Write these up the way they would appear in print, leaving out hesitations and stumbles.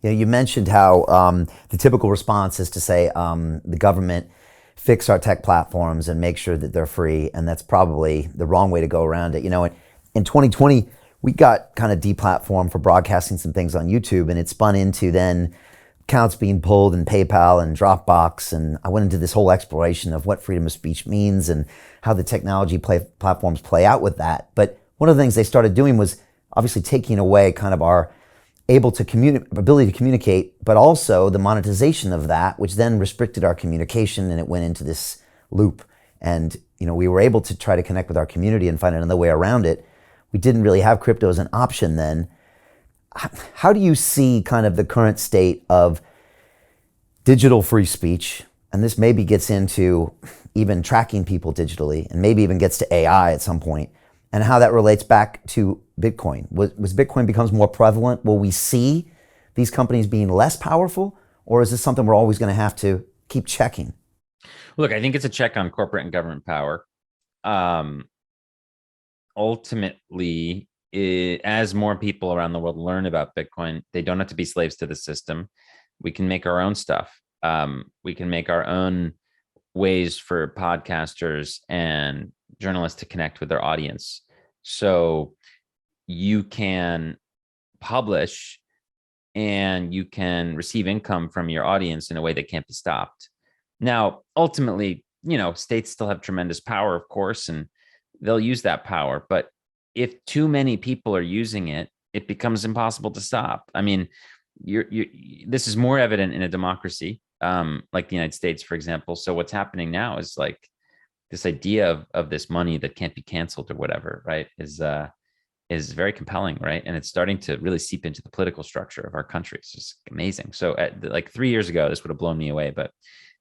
You mentioned how the typical response is to say the government fix our tech platforms and make sure that they're free, and that's probably the wrong way to go around it. In 2020, we got kind of deplatformed for broadcasting some things on YouTube, and it spun into then accounts being pulled in PayPal and Dropbox, and I went into this whole exploration of what freedom of speech means and how the technology platforms play out with that. But one of the things they started doing was obviously taking away kind of our ability to communicate, but also the monetization of that, which then restricted our communication, and it went into this loop. And we were able to try to connect with our community and find another way around it. We didn't really have crypto as an option then. How do you see kind of the current state of digital free speech? And this maybe gets into even tracking people digitally, and maybe even gets to AI at some point, and how that relates back to Bitcoin. Was Bitcoin becomes more prevalent, will we see these companies being less powerful, or is this something we're always going to have to keep checking? Look, I think it's a check on corporate and government power. Ultimately, as more people around the world learn about Bitcoin, they don't have to be slaves to the system. We can make our own stuff. We can make our own ways for podcasters and journalists to connect with their audience. So you can publish and you can receive income from your audience in a way that can't be stopped. Now, ultimately, states still have tremendous power, of course, and they'll use that power. But if too many people are using it, it becomes impossible to stop. I mean, this is more evident in a democracy, like the United States, for example. So what's happening now is like this idea of this money that can't be canceled or whatever, right, is very compelling, right? And it's starting to really seep into the political structure of our country. It's just amazing. So like 3 years ago, this would have blown me away. But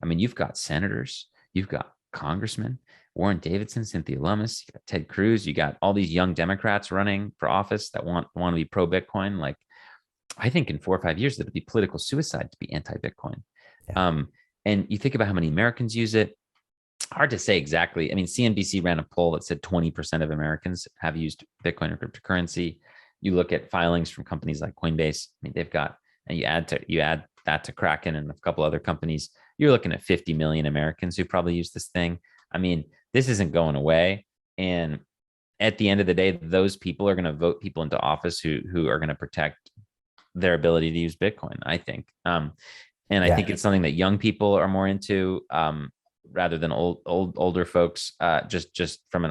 I mean, you've got senators, you've got congressmen, Warren Davidson, Cynthia Lummis, you got Ted Cruz, you got all these young Democrats running for office that want to be pro Bitcoin. Like, I think in 4 or 5 years, it'd be political suicide to be anti-Bitcoin. Yeah. And you think about how many Americans use it. Hard to say exactly. I mean, CNBC ran a poll that said 20% of Americans have used Bitcoin or cryptocurrency. You look at filings from companies like Coinbase. I mean, they've got, and you add that to Kraken and a couple other companies, you're looking at 50 million Americans who probably use this thing. I mean, this isn't going away. And at the end of the day, those people are going to vote people into office who are going to protect their ability to use Bitcoin, I think. And I think it's something that young people are more into, rather than older folks, just from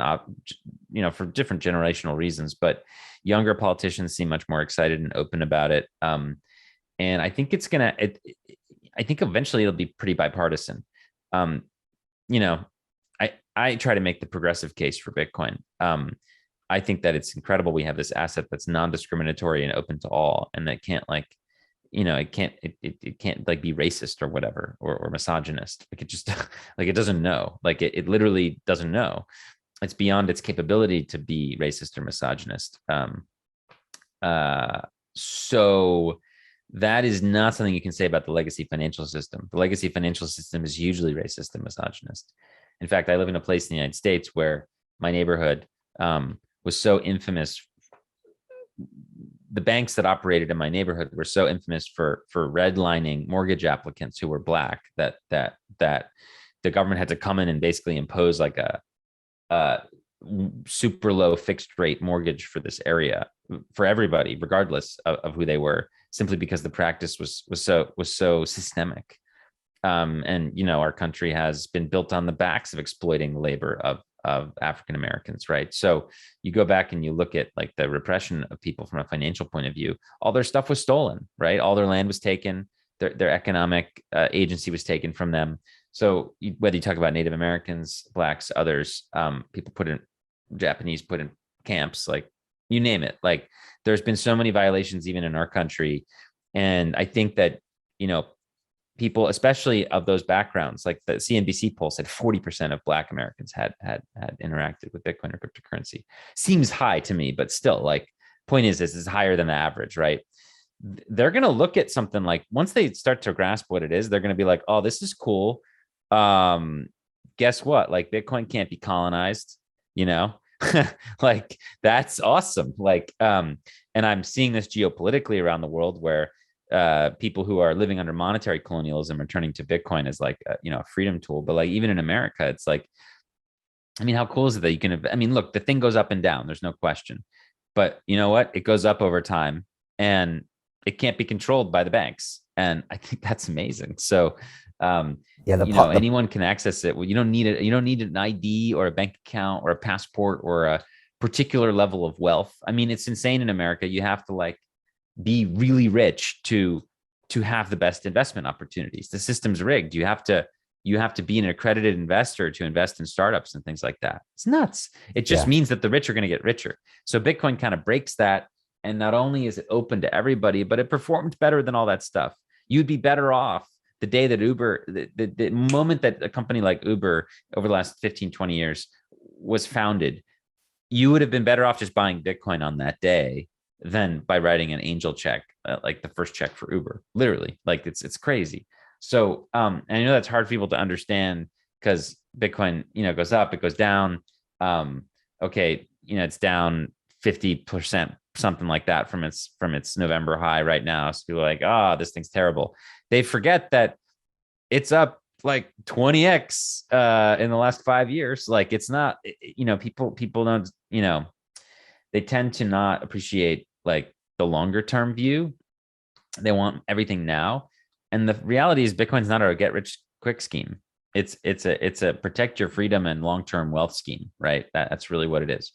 for different generational reasons. But younger politicians seem much more excited and open about it. And I think I think eventually it'll be pretty bipartisan. I try to make the progressive case for Bitcoin. I think that it's incredible. We have this asset that's non-discriminatory and open to all, and that can't it can't like be racist or whatever, or misogynist. Like, it just like, it doesn't know. Like, it literally doesn't know. It's beyond its capability to be racist or misogynist. So that is not something you can say about the legacy financial system. The legacy financial system is hugely racist and misogynist. In fact, I live in a place in the United States where my neighborhood was so infamous. The banks that operated in my neighborhood were so infamous for redlining mortgage applicants who were Black that the government had to come in and basically impose like a super low fixed rate mortgage for this area for everybody, regardless of who they were, simply because the practice was so systemic. And our country has been built on the backs of exploiting the labor of African Americans, right? So you go back and you look at like the repression of people from a financial point of view. All their stuff was stolen, right? All their land was taken. Their economic agency was taken from them. So whether you talk about Native Americans, Blacks, others, people Japanese put in camps, like, you name it. Like, there's been so many violations even in our country. And I think that, people, especially of those backgrounds, like the CNBC poll said 40% of Black Americans had interacted with Bitcoin or cryptocurrency. Seems high to me, but still, like, point is, this is higher than the average, right? They're going to look at something like, once they start to grasp what it is, they're going to be like, oh, this is cool. Guess what? Like, Bitcoin can't be colonized, like, that's awesome. Like, and I'm seeing this geopolitically around the world where people who are living under monetary colonialism are turning to Bitcoin as like a freedom tool. But like even in America, it's like, I mean, how cool is it that you can? I mean, look, the thing goes up and down. There's no question, but you know what? It goes up over time, and it can't be controlled by the banks. And I think that's amazing. So, Yeah, anyone can access it. Well, you don't need it. You don't need an ID or a bank account or a passport or a particular level of wealth. I mean, it's insane in America. You have to like be really rich to have the best investment opportunities. The system's rigged. You have to be an accredited investor to invest in startups and things like that. It's nuts. It just Yeah. means that the rich are going to get richer. So Bitcoin kind of breaks that. And not only is it open to everybody, but it performed better than all that stuff. You'd be better off the day that Uber, the moment that a company like Uber over the last 15, 20 years was founded, you would have been better off just buying Bitcoin on that day than by writing an angel check, like the first check for Uber. Literally, like it's crazy. So, and I know that's hard for people to understand because Bitcoin, goes up, it goes down. Okay, it's down 50%, something like that from its November high right now. So people are like, this thing's terrible. They forget that it's up like 20x in the last 5 years. Like it's not, people don't, they tend to not appreciate like the longer term view. They want everything now. And the reality is Bitcoin's not a get rich quick scheme. It's a protect your freedom and long-term wealth scheme, right? That's really what it is.